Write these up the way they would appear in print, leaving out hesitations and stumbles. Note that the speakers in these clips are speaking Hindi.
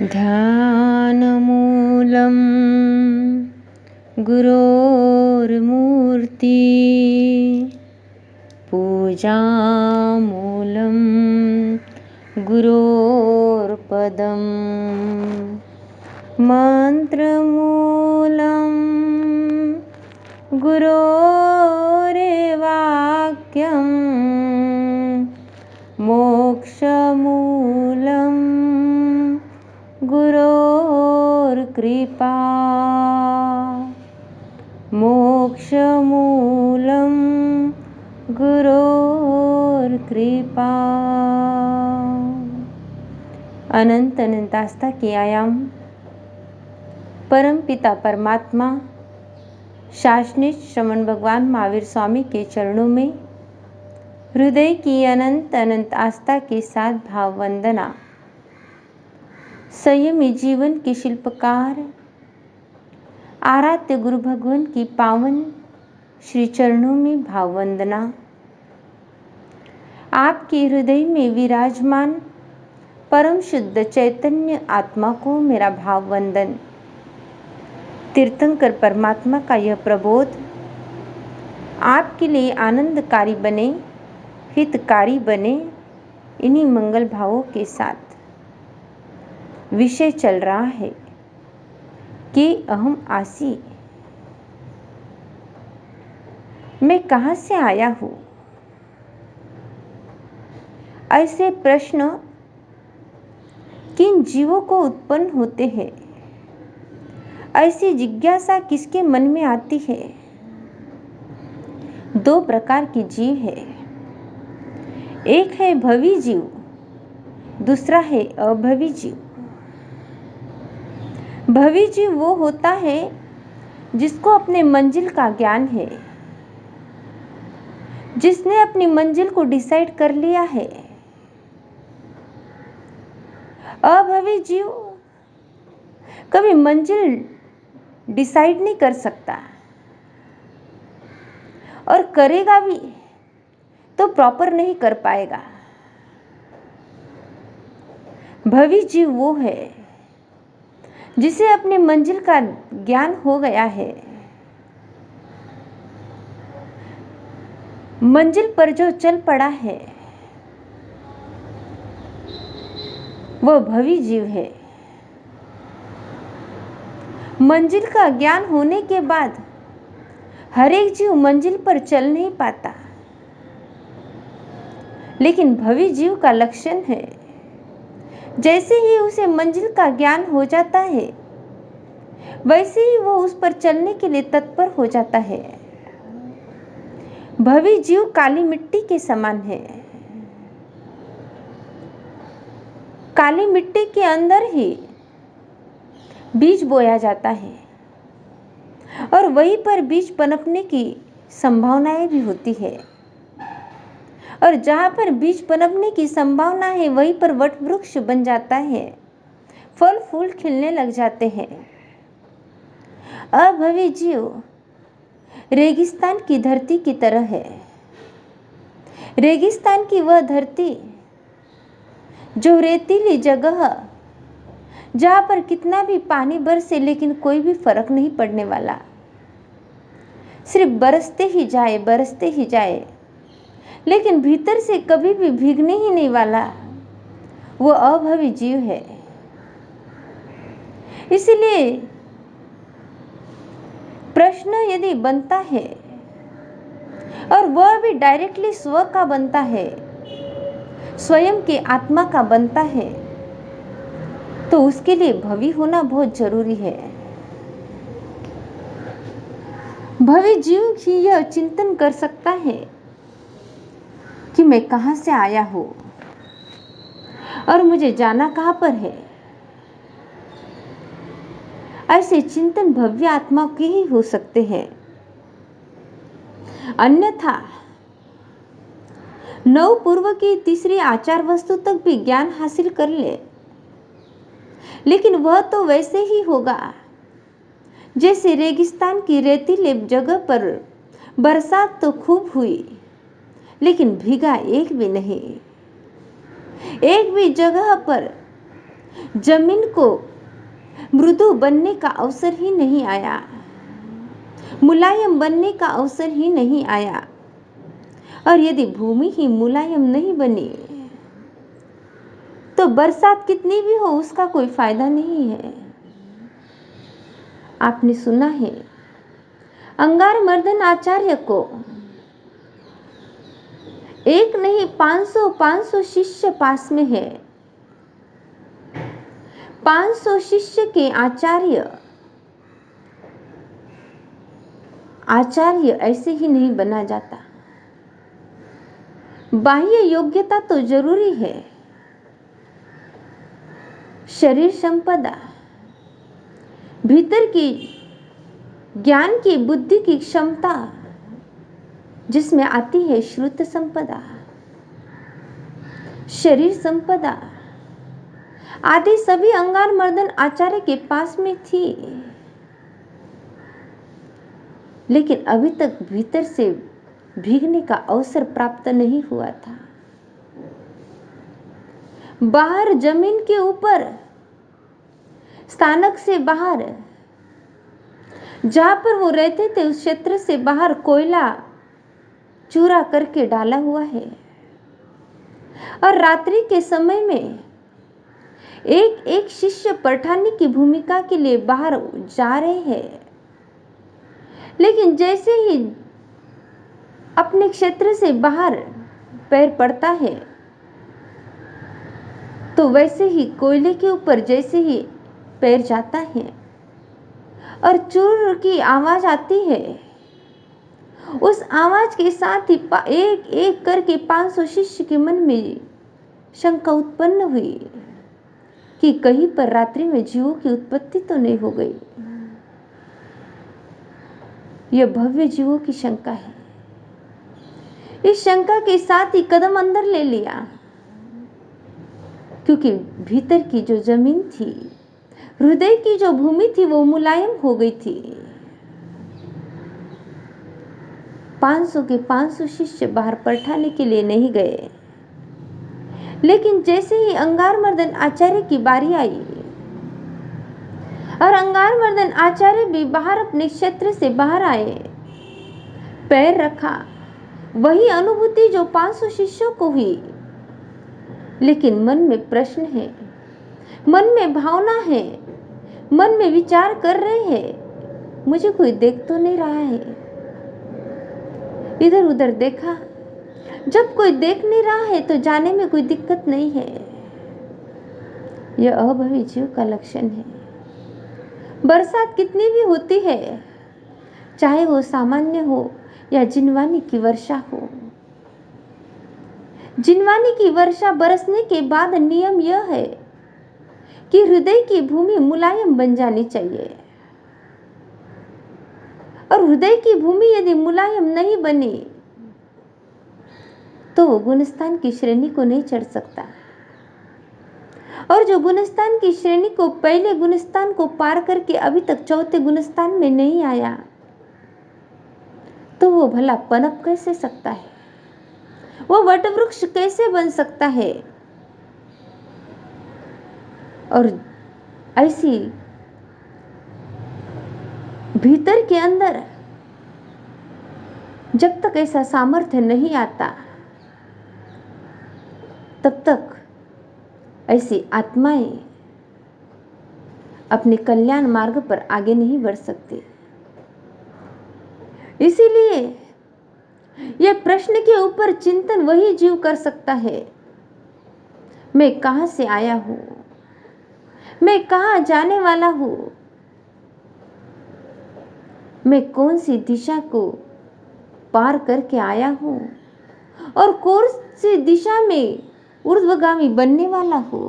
ध्यानमूलं गुरोर्मूर्ति पूजामूलं गुरोर्पदं मन्त्रमूलं गुरोरेवाक्यं मोक्षमूलं गुरोर्कृपा मोक्षमूलं गुरोर्कृपा। अनंत अनंत आस्था के आयाम परम पिता परमात्मा शासनिक श्रमण भगवान महावीर स्वामी के चरणों में हृदय की अनंत अनंत आस्था के साथ भाव वंदना। संयमी जीवन के शिल्पकार आराध्य गुरु भगवान की पावन श्री चरणों में भाव वंदना। आपके हृदय में विराजमान परम शुद्ध चैतन्य आत्मा को मेरा भाव वंदन। तीर्थंकर परमात्मा का यह प्रबोध आपके लिए आनंदकारी बने, हितकारी बने। इन्हीं मंगल भावों के साथ विषय चल रहा है कि अहम आसी, मैं कहां से आया हूं। ऐसे प्रश्न किन जीवों को उत्पन्न होते हैं, ऐसी जिज्ञासा किसके मन में आती है। दो प्रकार के जीव है, एक है भवी जीव, दूसरा है अभवी जीव। भवी जीव वो होता है जिसको अपने मंजिल का ज्ञान है, जिसने अपनी मंजिल को डिसाइड कर लिया है। अभवी जीव कभी मंजिल डिसाइड नहीं कर सकता, और करेगा भी तो प्रॉपर नहीं कर पाएगा। भवी जीव वो है जिसे अपनी मंजिल का ज्ञान हो गया है। मंजिल पर जो चल पड़ा है वो भवी जीव है। मंजिल का ज्ञान होने के बाद हर एक जीव मंजिल पर चल नहीं पाता, लेकिन भवी जीव का लक्षण है जैसे ही उसे मंजिल का ज्ञान हो जाता है वैसे ही वो उस पर चलने के लिए तत्पर हो जाता है। भवी जीव काली मिट्टी के समान है। काली मिट्टी के अंदर ही बीज बोया जाता है और वहीं पर बीज पनपने की संभावनाएं भी होती है, और जहां पर बीज पनपने की संभावना है वहीं पर वट वृक्ष बन जाता है, फल फूल खिलने लग जाते हैं। अभवी जीव रेगिस्तान की धरती की तरह है। रेगिस्तान की वह धरती जो रेतीली जगह, जहां पर कितना भी पानी बरसे लेकिन कोई भी फर्क नहीं पड़ने वाला, सिर्फ बरसते ही जाए बरसते ही जाए, लेकिन भीतर से कभी भी भीगने ही नहीं वाला, वो अभवी जीव है। इसलिए प्रश्न यदि बनता है और वह भी डायरेक्टली स्व का बनता है, स्वयं के आत्मा का बनता है, तो उसके लिए भवी होना बहुत जरूरी है। भवी जीव ही यह चिंतन कर सकता है कि मैं कहां से आया हूं और मुझे जाना कहां पर है। ऐसे चिंतन भव्य आत्मा के ही हो सकते हैं, अन्यथा नव पूर्व की तीसरी आचार वस्तु तक भी ज्ञान हासिल कर ले, लेकिन वह तो वैसे ही होगा जैसे रेगिस्तान की रेतीली जगह पर बरसात तो खूब हुई लेकिन भीगा एक भी नहीं। एक भी जगह पर जमीन को मृदु बनने का अवसर ही नहीं आया, मुलायम बनने का अवसर ही नहीं आया। और यदि भूमि ही मुलायम नहीं बनी तो बरसात कितनी भी हो उसका कोई फायदा नहीं है। आपने सुना है अंगारमर्दन आचार्य को एक नहीं 500 शिष्य पास में है। 500 शिष्य के आचार्य ऐसे ही नहीं बना जाता। बाह्य योग्यता तो जरूरी है, शरीर संपदा, भीतर की ज्ञान की बुद्धि की क्षमता जिसमें आती है श्रुत संपदा, शरीर संपदा आदि सभी अंगारमर्दन आचार्य के पास में थी, लेकिन अभी तक भीतर से भीगने का अवसर प्राप्त नहीं हुआ था। बाहर जमीन के ऊपर स्थानक से बाहर जहां पर वो रहते थे उस क्षेत्र से बाहर कोयला चूरा करके डाला हुआ है और रात्रि के समय में एक एक शिष्य पठानी की भूमिका के लिए बाहर जा रहे हैं। लेकिन जैसे ही अपने क्षेत्र से बाहर पैर पड़ता है तो वैसे ही कोयले के ऊपर जैसे ही पैर जाता है और चूर की आवाज आती है, उस आवाज के साथ ही एक एक करके 500 शिष्य के मन में शंका उत्पन्न हुई कि कहीं पर रात्रि में जीवों की उत्पत्ति तो नहीं हो गई। यह भव्य जीवों की शंका है। इस शंका के साथ ही कदम अंदर ले लिया, क्योंकि भीतर की जो जमीन थी, हृदय की जो भूमि थी वो मुलायम हो गई थी। 500 के 500 शिष्य बाहर पठाने के लिए नहीं गए, लेकिन जैसे ही अंगारमर्दन आचार्य की बारी आई और अंगारमर्दन आचार्य भी बाहर अपने क्षेत्र से बाहर आए, पैर रखा, वही अनुभूति जो 500 शिष्यों को हुई। लेकिन मन में प्रश्न है, मन में भावना है, मन में विचार कर रहे हैं, मुझे कोई देख तो नहीं रहा है। इधर उधर देखा, जब कोई देख नहीं रहा है तो जाने में कोई दिक्कत नहीं है। यह अभवी जीव का लक्षण है। बरसात कितनी भी होती है, चाहे वो सामान्य हो या जिनवानी की वर्षा हो, जिनवानी की वर्षा बरसने के बाद नियम यह है कि हृदय की भूमि मुलायम बन जानी चाहिए, और हृदय की भूमि यदि मुलायम नहीं बनी तो वो गुणस्थान की श्रेणी को नहीं चढ़ सकता। और जो गुणस्थान की श्रेणी को पहले गुणस्थान को पार करके अभी तक चौथे गुणस्थान में नहीं आया तो वो भला पनप कैसे सकता है, वो वटवृक्ष कैसे बन सकता है। और ऐसी भीतर के अंदर जब तक ऐसा सामर्थ्य नहीं आता तब तक ऐसी आत्माएं अपने कल्याण मार्ग पर आगे नहीं बढ़ सकती। इसीलिए यह प्रश्न के ऊपर चिंतन वही जीव कर सकता है, मैं कहां से आया हूं, मैं कहां जाने वाला हूं, मैं कौन सी दिशा को पार करके आया हूं और कौन सी दिशा में ऊर्ध्वगामी बनने वाला हूं,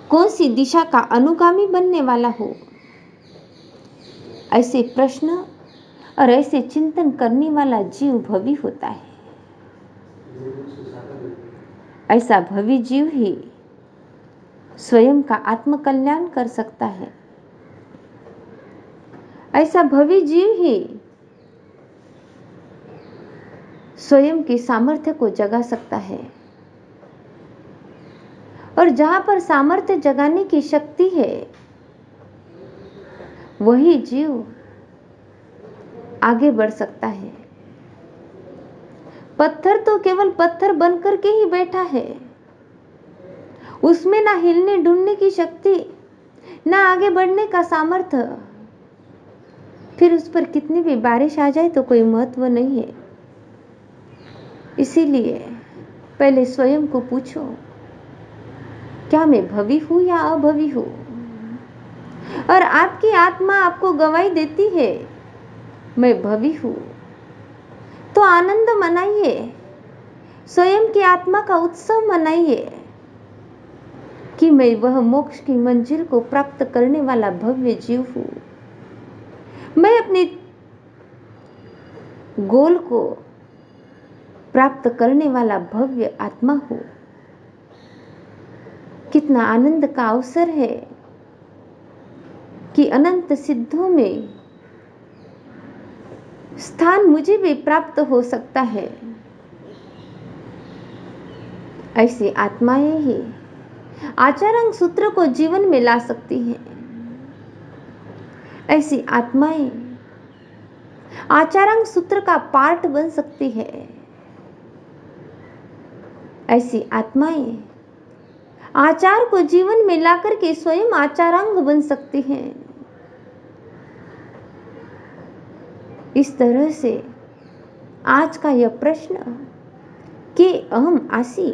कौन सी दिशा का अनुगामी बनने वाला हूं। ऐसे प्रश्न और ऐसे चिंतन करने वाला जीव भवी होता है। ऐसा भवी जीव ही स्वयं का आत्मकल्याण कर सकता है। ऐसा भवी जीव ही स्वयं की सामर्थ्य को जगा सकता है। और जहां पर सामर्थ्य जगाने की शक्ति है, वही जीव आगे बढ़ सकता है। पत्थर तो केवल पत्थर बनकर के ही बैठा है, उसमें ना हिलने डुलने की शक्ति, ना आगे बढ़ने का सामर्थ्य। फिर उस पर कितनी भी बारिश आ जाए तो कोई महत्व नहीं है। इसीलिए पहले स्वयं को पूछो, क्या मैं भवी हूं या अभवी हूं? और आपकी आत्मा आपको गवाही देती है मैं भवी हूं, तो आनंद मनाइए, स्वयं की आत्मा का उत्सव मनाइए कि मैं वह मोक्ष की मंजिल को प्राप्त करने वाला भव्य जीव हूं। मैं अपने गोल को प्राप्त करने वाला भव्य आत्मा हूं। कितना आनंद का अवसर है कि अनंत सिद्धों में स्थान मुझे भी प्राप्त हो सकता है। ऐसी आत्माएं ही आचरण सूत्र को जीवन में ला सकती हैं। ऐसी आत्माएं आचरण सूत्र का पार्ट बन सकती है। ऐसी आत्माएं आचार को जीवन में लाकर के स्वयं आचारांग बन सकती हैं। इस तरह से आज का यह प्रश्न कि अहम आसी,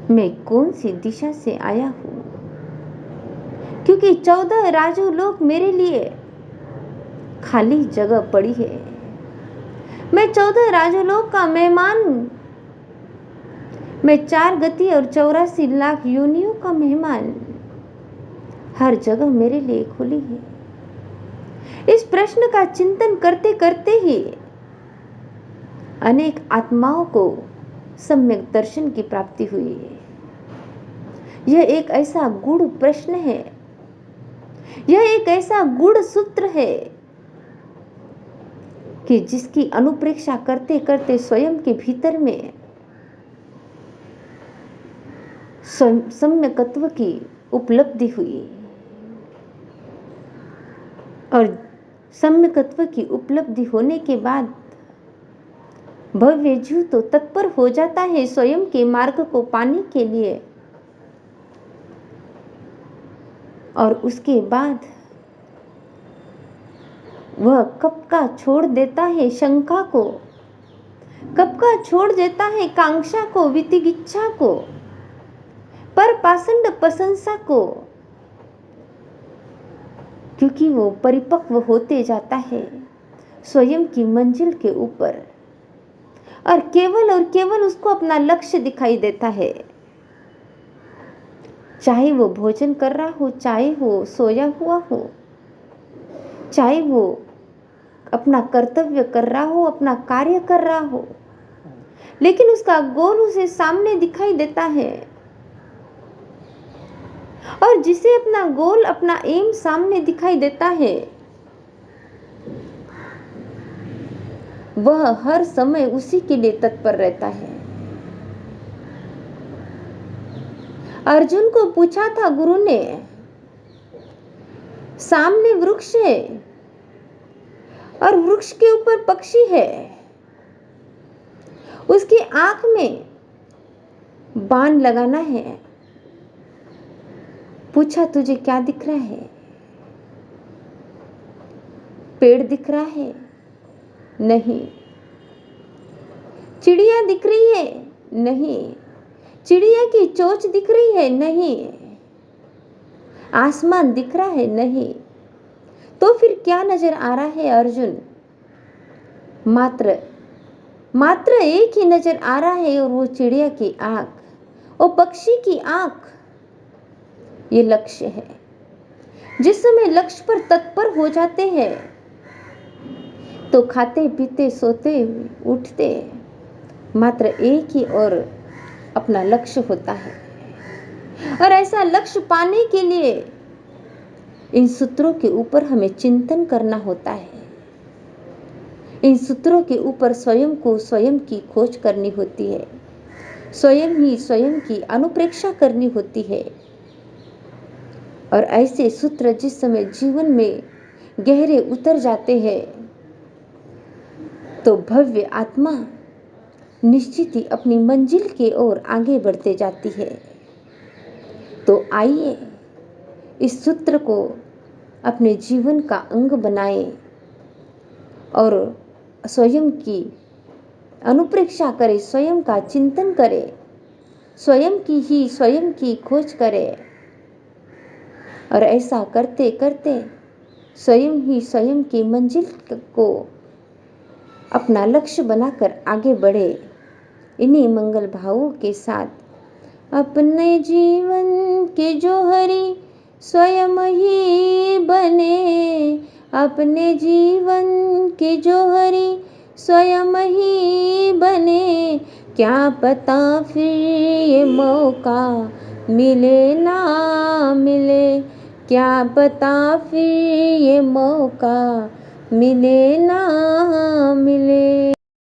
मैं कौन सी दिशा से आया हूं, क्योंकि 14 राजू लोग मेरे लिए खाली जगह पड़ी है। मैं 14 राजू लोग का मेहमान हूं। मैं 4 गति और 84 लाख योनियों का मेहमान। हर जगह मेरे लिए खुली है। इस प्रश्न का चिंतन करते करते ही अनेक आत्माओं को सम्यक दर्शन की प्राप्ति हुई है। यह एक ऐसा गूढ़ प्रश्न है, यह एक ऐसा गूढ़ सूत्र है कि जिसकी अनुप्रेक्षा करते करते स्वयं के भीतर में सम्यकत्व की उपलब्धि हुई। और सम्यकत्व की उपलब्धि होने के बाद भव्य जीव तो तत्पर हो जाता है स्वयं के मार्ग को पाने के लिए। और उसके बाद वह कब का छोड़ देता है शंका को, कब का छोड़ देता है कांक्षा को, वितिगिच्छा को, पर पाषंड प्रशंसा को, क्योंकि वो परिपक्व होते जाता है स्वयं की मंजिल के ऊपर और केवल उसको अपना लक्ष्य दिखाई देता है। चाहे वो भोजन कर रहा हो, चाहे वो सोया हुआ हो, चाहे वो अपना कर्तव्य कर रहा हो, अपना कार्य कर रहा हो, लेकिन उसका गोल उसे सामने दिखाई देता है। और जिसे अपना गोल, अपना एम सामने दिखाई देता है, वह हर समय उसी के लिए तत्पर रहता है। अर्जुन को पूछा था गुरु ने, सामने वृक्ष है और वृक्ष के ऊपर पक्षी है, उसकी आंख में बाण लगाना है। पूछा तुझे क्या दिख रहा है? पेड़ दिख रहा है? नहीं। चिड़िया दिख रही है? नहीं। चिड़िया की चोंच दिख रही है? नहीं। आसमान दिख रहा है? नहीं। तो फिर क्या नजर आ रहा है अर्जुन? मात्र एक ही नजर आ रहा है, और वो चिड़िया की आंख, वो पक्षी की आंख। ये लक्ष्य है। जिस समय लक्ष्य पर तत्पर हो जाते हैं तो खाते पीते सोते उठते मात्र एक ही और अपना लक्ष्य होता है। और ऐसा लक्ष्य पाने के लिए इन सूत्रों के ऊपर हमें चिंतन करना होता है। इन सूत्रों के ऊपर स्वयं को, स्वयं की खोज करनी होती है। स्वयं ही स्वयं की अनुप्रेक्षा करनी होती है। और ऐसे सूत्र जिस समय जीवन में गहरे उतर जाते हैं तो भव्य आत्मा निश्चित ही अपनी मंजिल की ओर आगे बढ़ते जाती है। तो आइए इस सूत्र को अपने जीवन का अंग बनाएं और स्वयं की अनुप्रेक्षा करें, स्वयं का चिंतन करें, स्वयं की खोज करें और ऐसा करते करते स्वयं ही स्वयं की मंजिल को अपना लक्ष्य बनाकर आगे बढ़े। इन्हीं मंगल भावों के साथ अपने जीवन के जोहरी स्वयं ही बने, अपने जीवन के जोहरी स्वयं ही बने। क्या पता फिर ये मौका मिले ना मिले, क्या पता फिर ये मौका मिले ना मिले।